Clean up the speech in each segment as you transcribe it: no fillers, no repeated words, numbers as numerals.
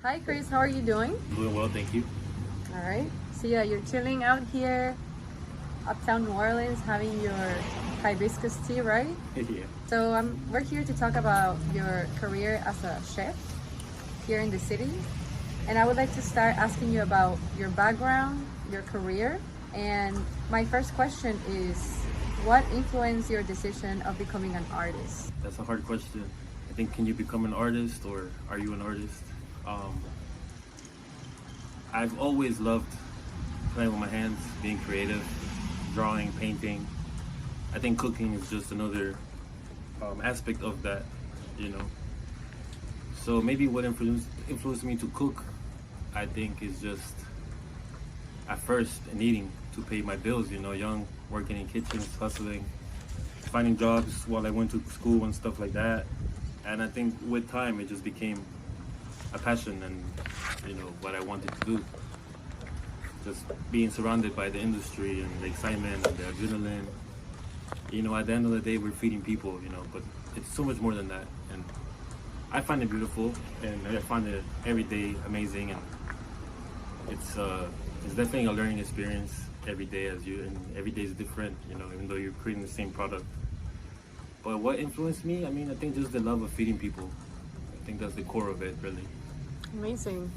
Hi, Chris. How are you doing? Doing well, thank you. All right. So yeah, you're chilling out here, uptown New Orleans, having your hibiscus tea, right? Yeah. So we're here to talk about your career as a chef here in the city, and I would like to start asking you about your background, your career, and my first question is, what influenced your decision of becoming an artist? That's a hard question. I think, can you become an artist or are you an artist? Um, I've always loved playing with my hands, being creative, drawing, painting. I think cooking is just another aspect of that, you know. So maybe what influenced me to cook, I think, is just at first needing to pay my bills. You know, young, working in kitchens, hustling, finding jobs while I went to school and stuff like that. And I think with time, it just became a passion and what I wanted to do. Just being surrounded by the industry and the excitement and the adrenaline. You know, at the end of the day, we're feeding people. But it's so much more than that. And I find it beautiful, and I find it every day amazing, and it's definitely a learning experience every day and every day is different. Even though you're creating the same product. But what influenced me? I mean, I think just the love of feeding people. I think that's the core of it, really. Amazing.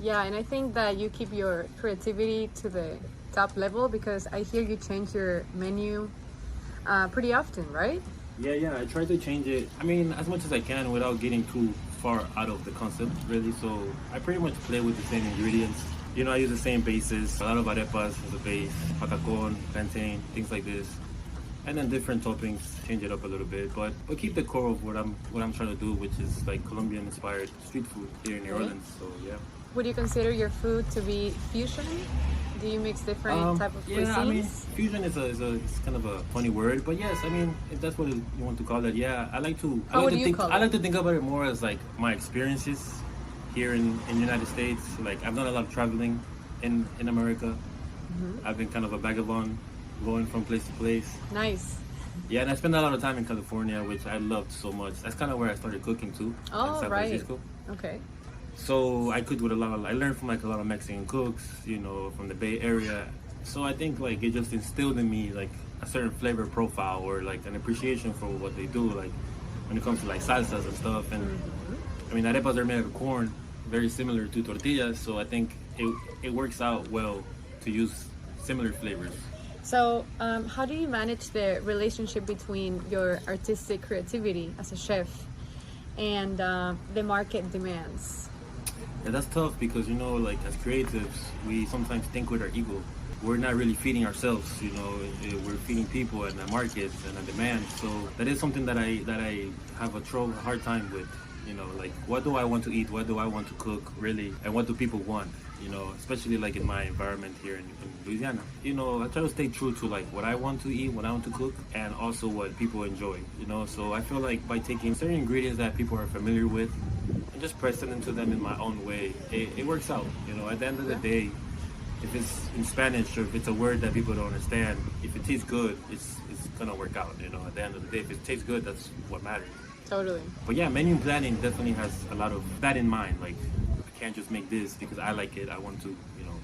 Yeah, and I think that you keep your creativity to the top level because I hear you change your menu pretty often, right? Yeah. I try to change it. I mean, as much as I can without getting too far out of the concept, really. So I pretty much play with the same ingredients. I use the same bases. A lot of arepas as a base, patacon, plantain, things like this, and then different toppings. Change it up a little bit, but keep the core of what I'm trying to do, which is like Colombian-inspired street food here in New Orleans. So yeah. Would you consider your food to be fusion? Do you mix different type of cuisines? I mean, fusion is it's kind of a funny word, but yes, I mean, if that's what you want to call it, yeah, I like to. How would you call it? I like to think about it more as like my experiences here in the United States. Like I've done a lot of traveling in America. I've been kind of a vagabond, going from place to place. Nice. Yeah, and I spent a lot of time in California, which I loved so much. That's kind of where I started cooking too. Oh, in San right. Francisco. Okay. So I cooked with I learned from like a lot of Mexican cooks, from the Bay Area. So I think like it just instilled in me like a certain flavor profile or like an appreciation for what they do, like when it comes to like salsas and stuff. And I mean, arepas are made of corn, very similar to tortillas. So I think it works out well to use similar flavors. So, how do you manage the relationship between your artistic creativity as a chef and the market demands? Yeah, that's tough because like as creatives, we sometimes think with our ego. We're not really feeding ourselves. We're feeding people and the markets and the demand. So that is something that I have a hard time with. Like what do I want to eat? What do I want to cook really? And what do people want? Especially like in my environment here in Louisiana. I try to stay true to like what I want to eat, what I want to cook, and also what people enjoy. So I feel like by taking certain ingredients that people are familiar with and just pressing into them in my own way, it works out. At the end of the day, if it's in Spanish or if it's a word that people don't understand, if it tastes good, it's gonna work out. At the end of the day, if it tastes good, that's what matters. Totally. But yeah, menu planning definitely has a lot of that in mind. Like, I can't just make this because I like it. I want to,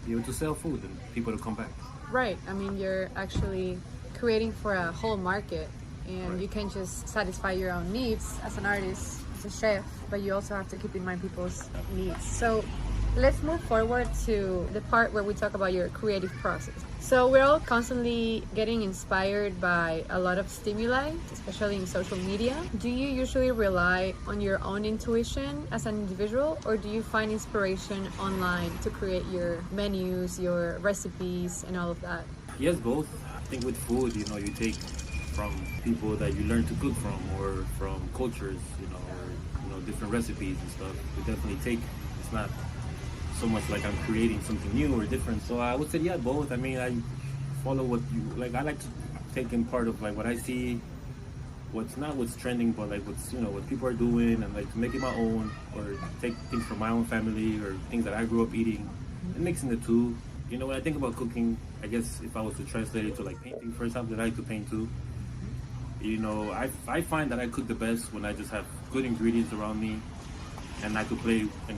be able to sell food and people to come back. Right. I mean, you're actually creating for a whole market, and Right. you can't just satisfy your own needs as an artist, as a chef, but you also have to keep in mind people's needs. So let's move forward to the part where we talk about your creative process. So we're all constantly getting inspired by a lot of stimuli, especially in social media. Do you usually rely on your own intuition as an individual, or do you find inspiration online to create your menus, your recipes, and all of that? Yes, both. I think with food, you take from people that you learn to cook from or from cultures, or different recipes and stuff. We definitely take. It's not so much like I'm creating something new or different. So I would say, yeah, both. I mean, I follow what you like. I like to take in part of like what I see, what's trending, but like what people are doing, and like to make it my own, or take things from my own family or things that I grew up eating, and mixing the two. When I think about cooking, I guess if I was to translate it to like painting, for example, I like to paint too. I find that I cook the best when I just have good ingredients around me, and I could play and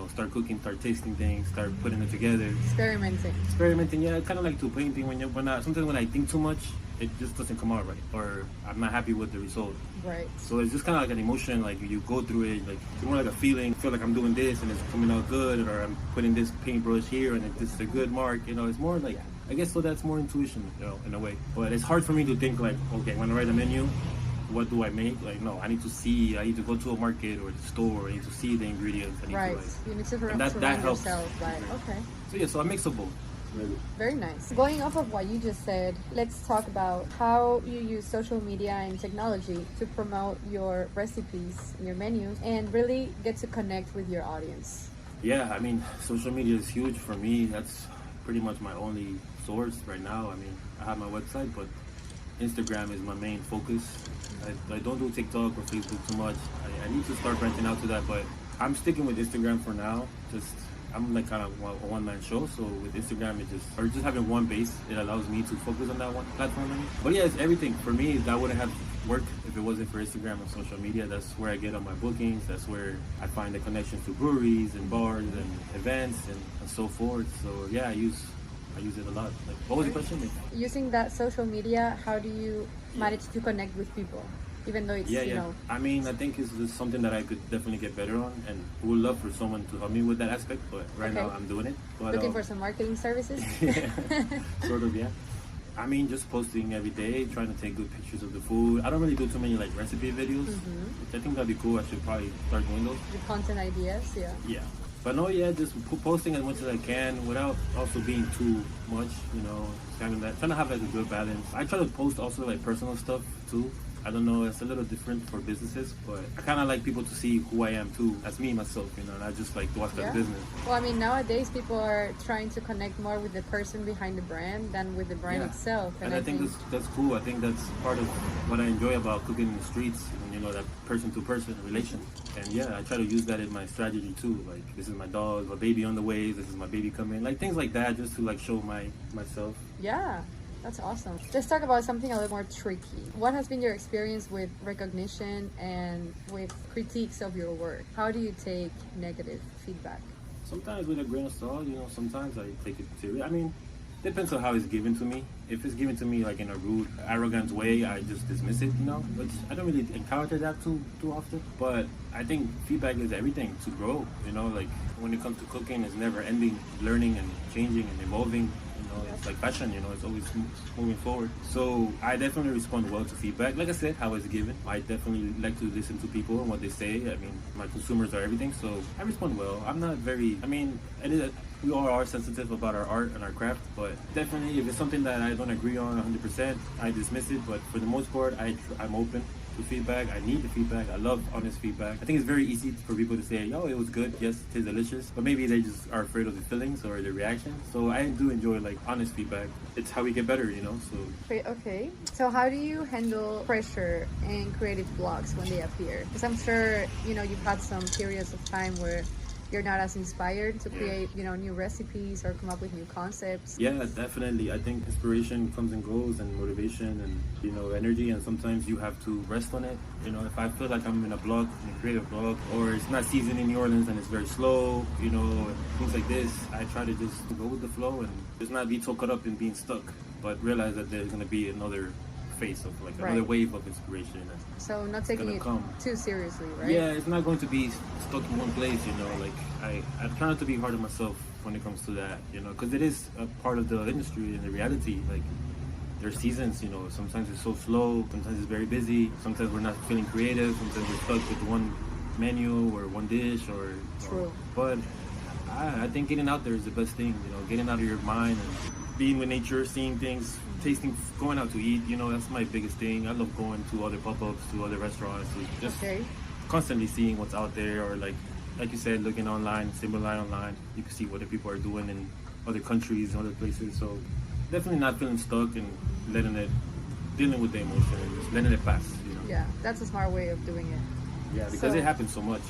start cooking, start tasting things, start putting it together. Experimenting, yeah, kind of like to painting. Sometimes when I think too much, it just doesn't come out right, or I'm not happy with the result. Right. So it's just kind of like an emotion, like you go through it, like it's more like a feeling. I feel like I'm doing this and it's coming out good, or I'm putting this paintbrush here and this is a good mark. It's more like, I guess so that's more intuition, in a way. But it's hard for me to think like, okay, when I write a menu, what do I make? Like, no, I need to go to a market or the store. I need to see the ingredients. You need to and that helps. Yourself. Okay. So a mix of both. Really. Very nice. Going off of what you just said, let's talk about how you use social media and technology to promote your recipes, your menus, and really get to connect with your audience. Yeah, I mean, social media is huge for me. That's pretty much my only source right now. I mean, I have my website, but Instagram is my main focus. I don't do TikTok or Facebook too much. I need to start branching out to that, but I'm sticking with Instagram for now. I'm like kind of a one-man show, so with Instagram, just having one base, it allows me to focus on that one platform. But yeah, it's everything. For me, that wouldn't have worked if it wasn't for Instagram and social media. That's where I get on my bookings. That's where I find the connections to breweries and bars and events and so forth. So yeah, I use it a lot. Like, what was the question? Using that social media, how do you manage to connect with people? Even though it's, I mean, I think it's just something that I could definitely get better on, and would love for someone to help me with that aspect, but right now I'm doing it. But, looking for some marketing services? Yeah, sort of, yeah. I mean, just posting every day, trying to take good pictures of the food. I don't really do too many like recipe videos, which I think that'd be cool. I should probably start doing those. The content ideas, yeah. Yeah. But no, just posting as much as I can without also being too much, trying to have like a good balance. I try to post also like personal stuff too. I don't know, it's a little different for businesses, but I kind of like people to see who I am too, as me, myself, not just like Waska business. Well, I mean, nowadays people are trying to connect more with the person behind the brand than with the brand itself. And I think that's cool. I think that's part of what I enjoy about cooking in the streets, that person-to-person relation. And yeah, I try to use that in my strategy too. Like, this is my dog, my baby on the way, this is my baby coming, like things like that, just to like show myself. Yeah. That's awesome. Let's talk about something a little more tricky. What has been your experience with recognition and with critiques of your work? How do you take negative feedback? Sometimes with a grain of salt, sometimes I take it serious. I mean, depends on how it's given to me. If it's given to me like in a rude, arrogant way, I just dismiss it, which I don't really encounter that too often. But I think feedback is everything to grow, like when it comes to cooking, it's never ending, learning and changing and evolving. It's like fashion, it's always moving forward. So I definitely respond well to feedback. Like I said, how it's given. I definitely like to listen to people and what they say. I mean, my consumers are everything, so I respond well. I'm not very, we all are sensitive about our art and our craft, but definitely if it's something that I don't agree on 100%, I dismiss it. But for the most part, I'm open to feedback. I need the feedback. I love honest feedback. I think it's very easy for people to say, it was good, yes, it is delicious, but maybe they just are afraid of the feelings or the reaction. So I do enjoy like honest feedback. It's how we get better, so. Okay. So how do you handle pressure and creative blocks when they appear? Because I'm sure, you've had some periods of time where you're not as inspired to create, new recipes or come up with new concepts. Yeah, definitely. I think inspiration comes and goes, and motivation and, energy, and sometimes you have to rest on it. If I feel like I'm in a creative block, or it's not seasoned in New Orleans and it's very slow, things like this, I try to just go with the flow and just not be so caught up in being stuck, but realize that there's going to be another phase of like another wave of inspiration. So not taking it too seriously, right? Yeah, it's not going to be stuck in one place, like I try not to be hard on myself when it comes to that, because it is a part of the industry and the reality. Like, there's seasons, sometimes it's so slow, sometimes it's very busy, sometimes we're not feeling creative, sometimes we're stuck with one menu or one dish or True. But I think getting out there is the best thing, getting out of your mind and being with nature, seeing things, tasting, going out to eat, that's my biggest thing. I love going to other pop-ups, to other restaurants, to just constantly seeing what's out there, or like you said, looking online, stimuli online. You can see what the people are doing in other countries, other places. So definitely not feeling stuck and dealing with the emotion and just letting it pass, Yeah, that's a smart way of doing it. Yeah, because it happens so much,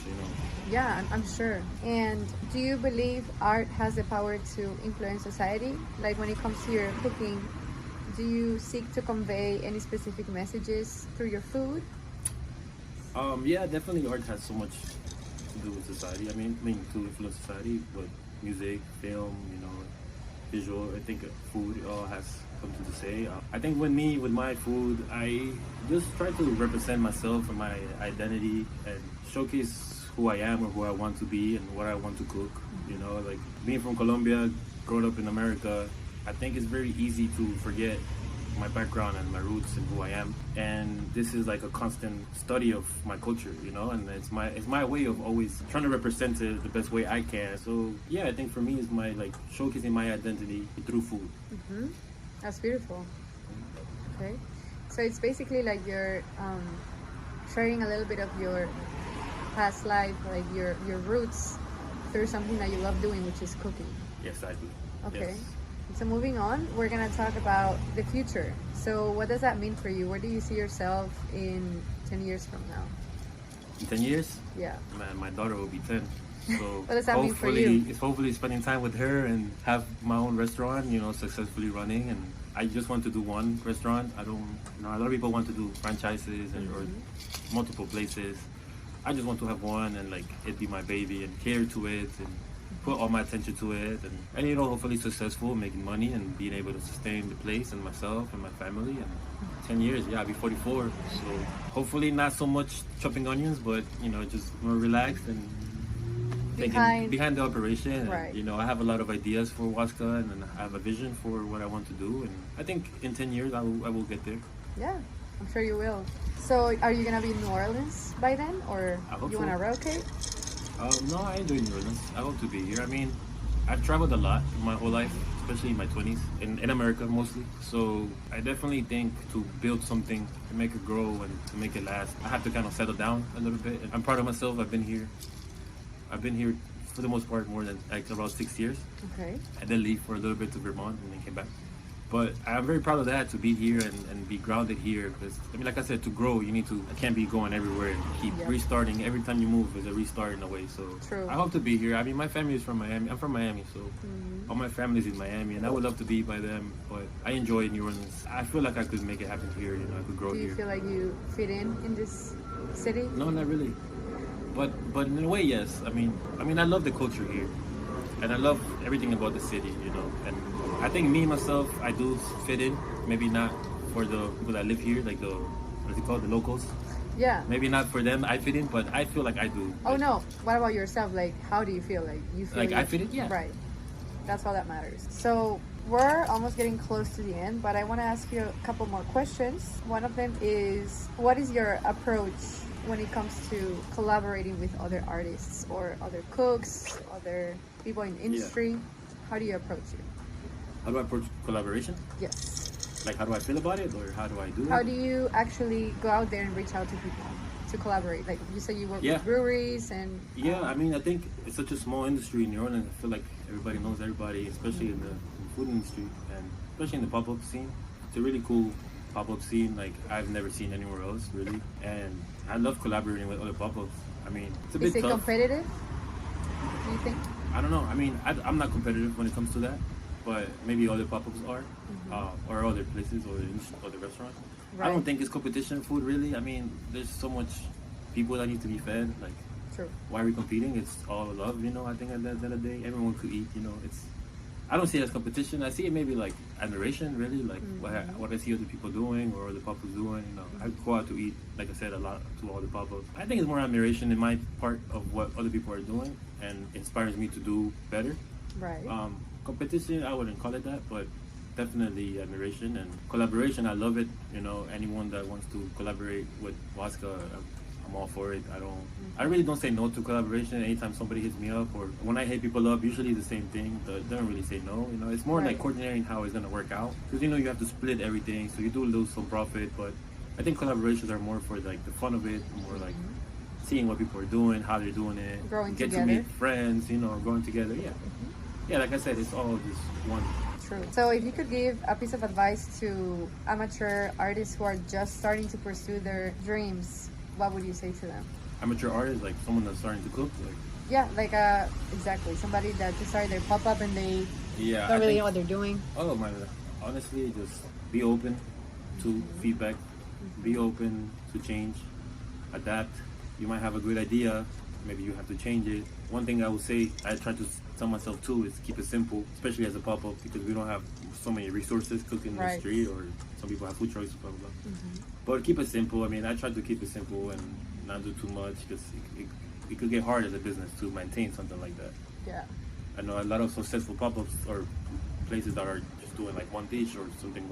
Yeah, I'm sure. And do you believe art has the power to influence society? Like, when it comes to your cooking, do you seek to convey any specific messages through your food? Yeah, definitely art has so much to do with society. I mean to influence society, but music, film, visual. I think food all has something to say. I think with my food, I just try to represent myself and my identity and showcase who I am or who I want to be and what I want to cook. Like being from Colombia, growing up in America, I think it's very easy to forget my background and my roots and who I am. And this is like a constant study of my culture, and it's my way of always trying to represent it the best way I can. So yeah, I think for me it's my like showcasing my identity through food. Mm-hmm. That's beautiful. Okay, so it's basically like you're sharing a little bit of your past life, like your roots, through something that you love doing, which is cooking. Yes, I do. Okay. Yes. So moving on, we're gonna talk about the future. So what does that mean for you? Where do you see yourself in 10 years from now? In 10 years? Yeah. Man, my daughter will be 10. So what does that mean for you? It's hopefully spending time with her and have my own restaurant, successfully running. And I just want to do one restaurant. I don't, a lot of people want to do franchises or multiple places. I just want to have one and like it be my baby and care to it and put all my attention to it and hopefully successful, making money and being able to sustain the place and myself and my family. And 10 years, yeah, I'll be 44. So hopefully not so much chopping onions, but just more relaxed and behind the operation. Right. And, I have a lot of ideas for Waska and I have a vision for what I want to do. And I think in 10 years I will get there. Yeah, I'm sure you will. So are you gonna be in New Orleans by then, or you wanna relocate? No, I enjoy New Orleans. I hope to be here. I mean, I've traveled a lot my whole life, especially in my 20s, in America mostly. So I definitely think to build something, to make it grow and to make it last, I have to kind of settle down a little bit. I'm proud of myself. I've been here for the most part more than like around 6 years. Okay. I did leave for a little bit to Vermont and then came back. But I'm very proud of that, to be here and be grounded here. Because, like I said, to grow, I can't be going everywhere and keep restarting. Every time you move is a restart in a way. So true. I hope to be here. I mean, my family is from Miami. I'm from Miami, so all my family is in Miami. And I would love to be by them. But I enjoy New Orleans. I feel like I could make it happen here. I could grow here. Do you feel like you fit in this city? No, not really. But in a way, yes. I mean, I love the culture here. And I love everything about the city, And I think me, myself, I do fit in. Maybe not for the people that live here, like what's it called, the locals. Yeah. Maybe not for them, I fit in, but I feel like I do. Oh, no. What about yourself? Like, how do you feel? Like, you feel like I fit in? Yeah. Right. That's all that matters. So we're almost getting close to the end, but I want to ask you a couple more questions. One of them is, what is your approach when it comes to collaborating with other artists or other cooks, other people in industry? Yeah. How do you approach it? How do I approach collaboration? Yes. Like, how do I feel about it, or how do I do it? How do you actually go out there and reach out to people to collaborate? Like you said, you work with breweries and... Yeah, I think it's such a small industry in New Orleans. I feel like everybody knows everybody, especially in the food industry, and especially in the pop-up scene. It's a really cool pop-up scene, like I've never seen anywhere else, really. And I love collaborating with other pop-ups. I mean, it's a bit tough. Is it competitive, do you think? I don't know. I mean, I'm not competitive when it comes to that, but maybe other pop-ups are, or other places, or other restaurants. Right. I don't think it's competition food, really. I mean, there's so much people that need to be fed. Like, true. Why are we competing? It's all love, I think at the end of the day, everyone could eat, I don't see it as competition. I see it maybe like admiration, really, like what I see other people doing or other pop-ups doing. I go out to eat, like I said, a lot to all the pop-ups. I think it's more admiration in my part of what other people are doing and inspires me to do better. Right. Competition, I wouldn't call it that, but definitely admiration and collaboration. I love it. Anyone that wants to collaborate with Waska, I'm all for it. I really don't say no to collaboration. Anytime somebody hits me up, or when I hit people up, usually it's the same thing. They don't really say no. It's more like coordinating how it's gonna work out, because you have to split everything, so you do lose some profit. But I think collaborations are more for like the fun of it, more like seeing what people are doing, how they're doing it, growing get together. to meet friends, growing together. Yeah, yeah. Like I said, it's all just one. True. So if you could give a piece of advice to amateur artists who are just starting to pursue their dreams, what would you say to them? Amateur artists, like someone that's starting to cook? Yeah, like exactly. Somebody that just started their pop-up and they don't really know what they're doing. Oh, honestly, just be open to feedback. Be open to change. Adapt. You might have a good idea, maybe you have to change it. One thing I would say, I try to tell myself too, is keep it simple, especially as a pop-up, because we don't have so many resources cooking in the Right. street, or some people have food trucks, blah, blah, blah. But keep it simple. I mean, I try to keep it simple and not do too much, because it could get hard as a business to maintain something like that. Yeah. I know a lot of successful pop-ups or places that are just doing like one dish or something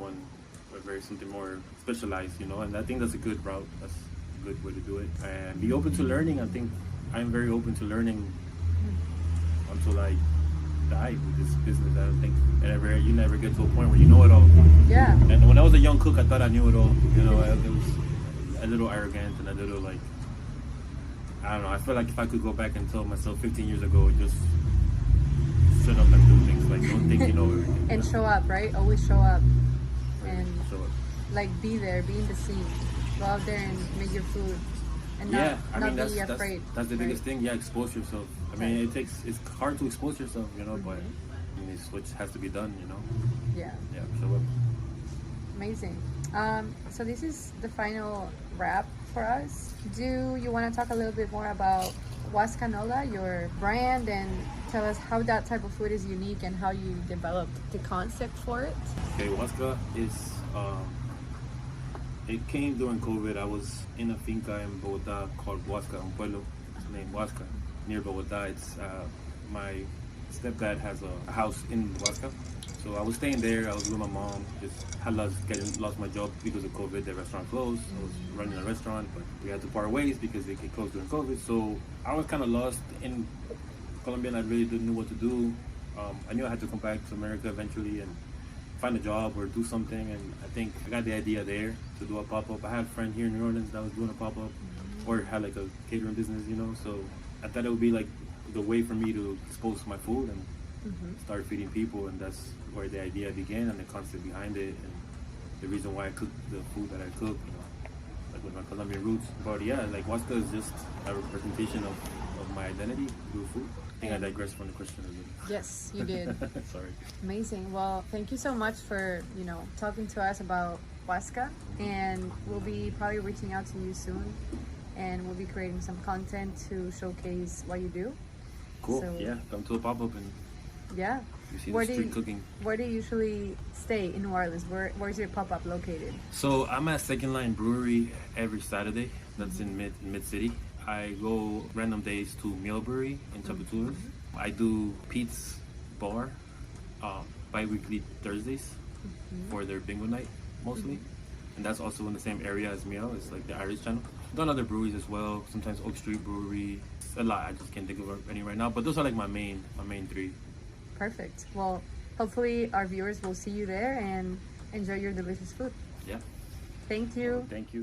something more specialized, you know, and I think that's a good route. That's a good way to do it. And be open to learning. I think I'm very open to learning until I die with this business. I don't think you never get to a point where you know it all. Yeah. And when I was a young cook, I thought I knew it all. You know, it was a little arrogant and a little like, I don't know. I feel like if I could go back and tell myself 15 years ago, just shut up and do things. Like, don't think you know everything. And show up, right? Always show up. And Show up. like be there, be in the scene. Go out there and make your food. And Yeah, not be afraid. That's the biggest right? thing. Yeah, expose yourself. I mean, it's hard to expose yourself, you know, but I mean, it's what has to be done, you know. Yeah. Yeah, show up. Amazing. So this is the final wrap for us. Do you want to talk a little bit more about Waska Nola, your brand, and tell us how that type of food is unique and how you developed the concept for it? Okay, Waska is, it came during COVID. I was in a finca in Bogota called Waska, un pueblo. It's named Waska, near Bogota. It's, my stepdad has a house in Waska. So I was staying there. I was with my mom. Just had lost my job because of COVID. The restaurant closed. I was running a restaurant, but we had to part ways because it closed during COVID. So I was kind of lost in Colombia, and I really didn't know what to do. I knew I had to come back to America eventually and find a job or do something. And I think I got the idea there to do a pop-up. I had a friend here in New Orleans that was doing a pop-up or had like a catering business, you know. So I thought it would be like the way for me to expose my food and start feeding people, and that's where the idea began and the concept behind it and the reason why I cook the food that I cook, you know, like with my Colombian roots. But yeah, like Waska is just a representation of my identity through food. I think I digressed from the question a little. Yes, you did. Sorry. Amazing. Well, thank you so much for, talking to us about Waska, and we'll be probably reaching out to you soon, and we'll be creating some content to showcase what you do. Cool. So, yeah, come to a pop-up and yeah. you see the street cooking. Where do you usually stay in New Orleans? Where's your pop-up located? So I'm at Second Line Brewery every Saturday. That's in Mid City. I go random days to Mill Brewery in Chapatulas. I do Pete's Bar bi-weekly Thursdays for their bingo night mostly. And that's also in the same area as Mill. It's like the Irish channel. I've done other breweries as well. Sometimes Oak Street Brewery. A lot. I just can't think of any right now. But those are like my main three. Perfect. Well, hopefully our viewers will see you there and enjoy your delicious food. Yeah. Thank you. Thank you.